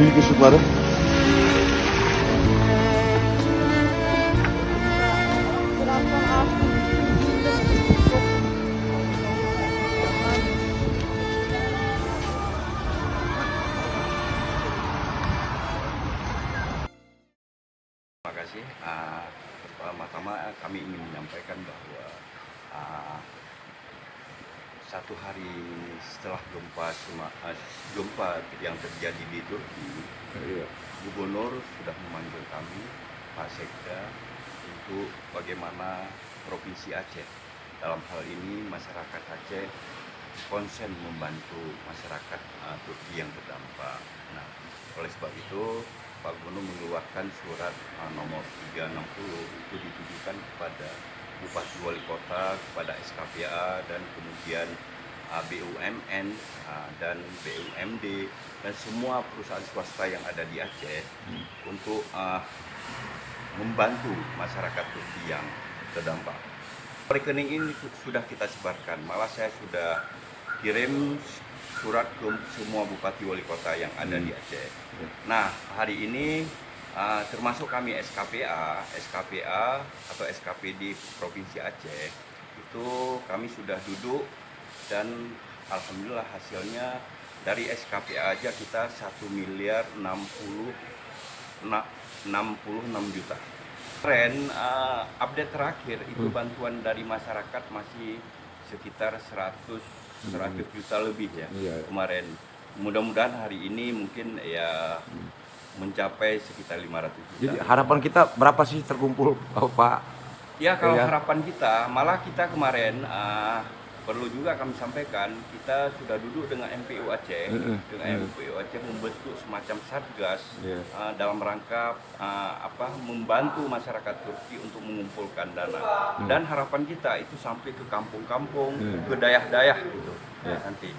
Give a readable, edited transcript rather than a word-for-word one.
memiliki saudara? Terima kasih. Pertama-tama kami ingin menyampaikan bahwa satu hari setelah gempa yang terjadi di Turki, Gubernur sudah memanggil kami, Pak Sekda, untuk bagaimana Provinsi Aceh. Dalam hal ini masyarakat Aceh konsen membantu masyarakat Turki yang terdampak. Nah, oleh sebab itu Pak Gubernur mengeluarkan surat nomor 360 itu ditujukan kepada Bupati Wali Kota, kepada SKPA dan kemudian BUMN dan BUMD dan semua perusahaan swasta yang ada di Aceh untuk membantu masyarakat Turki yang terdampak. Rekening ini sudah kita sebarkan, malah saya sudah kirim surat ke semua bupati wali kota yang ada di Aceh. Nah, hari ini termasuk kami SKPA atau SKPD Provinsi Aceh, itu kami sudah duduk dan alhamdulillah hasilnya dari SKPA aja kita 1.066 juta. Tren update terakhir itu bantuan dari masyarakat masih sekitar 100 juta lebih ya kemarin. Mudah-mudahan hari ini mungkin ya mencapai sekitar 500 juta. Jadi harapan kita berapa sih terkumpul, Pak? Ya kalau harapan kita, malah kita kemarin perlu juga kami sampaikan, kita sudah duduk dengan MPU Aceh, MPU Aceh membentuk semacam satgas dalam rangka membantu masyarakat Turki untuk mengumpulkan dana. Dan harapan kita itu sampai ke kampung-kampung, ke dayah-dayah gitu nanti.